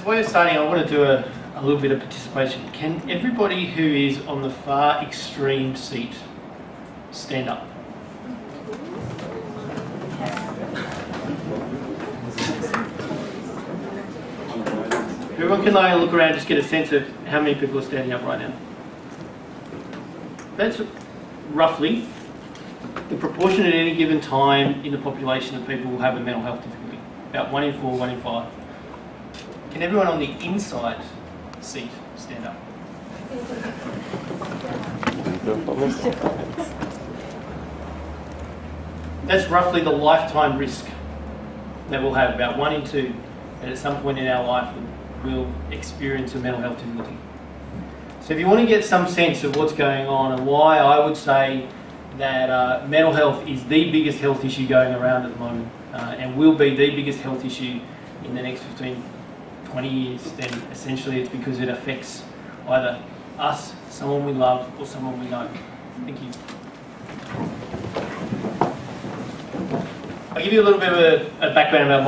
as we're starting, I want to do a little bit of participation. Can everybody who is on the far extreme seat stand up? Everyone can look around, just get a sense of how many people are standing up right now. That's roughly the proportion at any given time in the population of people who have a mental health difficulty. About 1 in 4, 1 in 5. Can everyone on the inside seat stand up? That's roughly the lifetime risk that we'll have, about 1 in 2, that at some point in our life we'll experience a mental health difficulty. So if you want to get some sense of what's going on and why I would say that mental health is the biggest health issue going around at the moment and will be the biggest health issue in the next 15, 20 years, then essentially it's because it affects either us, someone we love, or someone we know. Thank you. I'll give you a little bit of a background about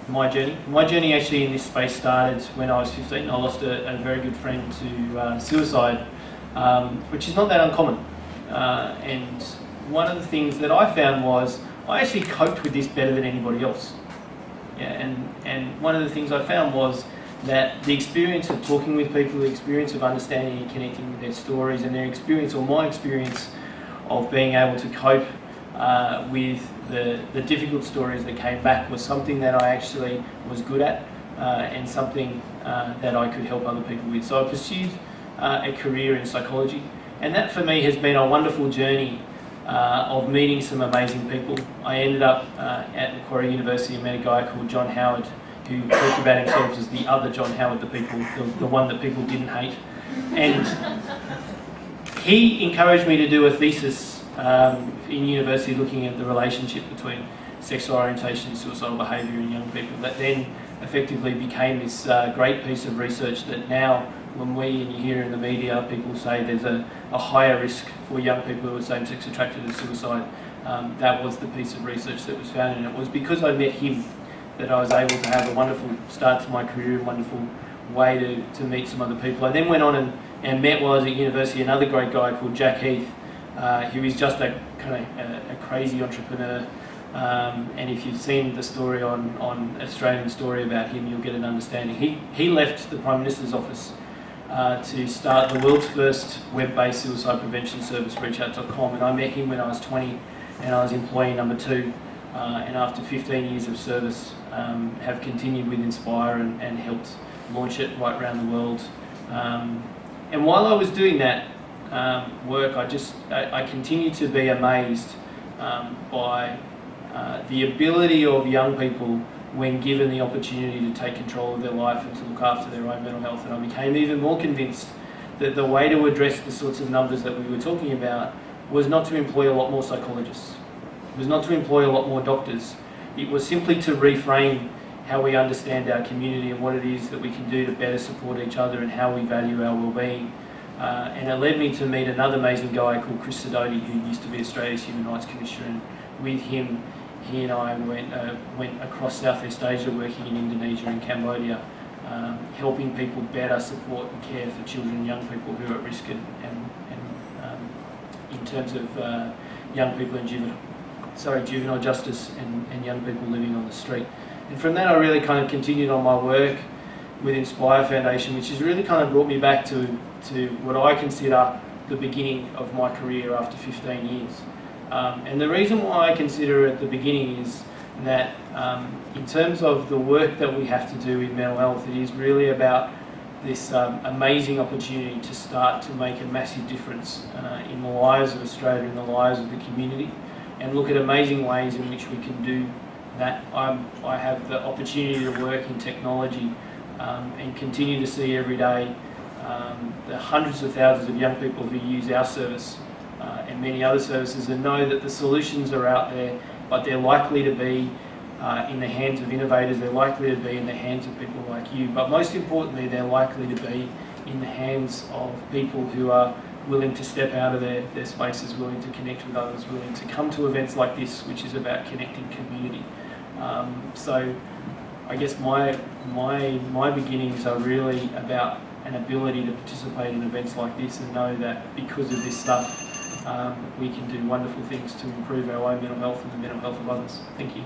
my journey. My journey actually in this space started when I was 15. I lost a very good friend to suicide, which is not that uncommon. And one of the things that I found was I actually coped with this better than anybody else. Yeah, and one of the things I found was that the experience of talking with people, the experience of understanding and connecting with their stories, and their experience, or my experience, of being able to cope with the difficult stories that came back was something that I actually was good at and something that I could help other people with. So I pursued a career in psychology, and that for me has been a wonderful journey of meeting some amazing people. I ended up at Macquarie University and met a guy called John Howard, who talked about himself as the other John Howard, the one that people didn't hate. And he encouraged me to do a thesis in university looking at the relationship between sexual orientation and suicidal behaviour in young people, that then effectively became this great piece of research that now, when and you hear in the media people say there's a higher risk for young people who are same-sex attracted to suicide, that was the piece of research that was found, and it was because I met him that I was able to have a wonderful start to my career, a wonderful way to meet some other people. I then went on and met, while I was at university, another great guy called Jack Heath, who is just a kind of a crazy entrepreneur. And if you've seen the story on Australian Story about him, you'll get an understanding. He left the Prime Minister's office to start the world's first web-based suicide prevention service, reachout.com, and I met him when I was 20 and I was employee number 2, and after 15 years of service have continued with Inspire and helped launch it right around the world. And while I was doing that work, I continued to be amazed by the ability of young people, when given the opportunity, to take control of their life and to look after their own mental health. And I became even more convinced that the way to address the sorts of numbers that we were talking about was not to employ a lot more psychologists, it was not to employ a lot more doctors. It was simply to reframe how we understand our community and what it is that we can do to better support each other and how we value our well-being. And it led me to meet another amazing guy called Chris Sidoti, who used to be Australia's Human Rights Commissioner, and with him, he and I went across Southeast Asia, working in Indonesia and Cambodia, helping people better support and care for children and young people who are at risk, and in terms of young people in juvenile justice and young people living on the street. And from that I really kind of continued on my work with Inspire Foundation, which has really kind of brought me back to what I consider the beginning of my career after 15 years. And the reason why I consider it the beginning is that in terms of the work that we have to do in mental health, it is really about this amazing opportunity to start to make a massive difference in the lives of Australia and the lives of the community, and look at amazing ways in which we can do that. I have the opportunity to work in technology and continue to see every day the hundreds of thousands of young people who use our service and many other services, and know that the solutions are out there, but they're likely to be in the hands of innovators, they're likely to be in the hands of people like you, but most importantly they're likely to be in the hands of people who are willing to step out of their spaces, willing to connect with others, willing to come to events like this, which is about connecting community. So I guess my beginnings are really about an ability to participate in events like this and know that because of this stuff, we can do wonderful things to improve our own mental health and the mental health of others. Thank you.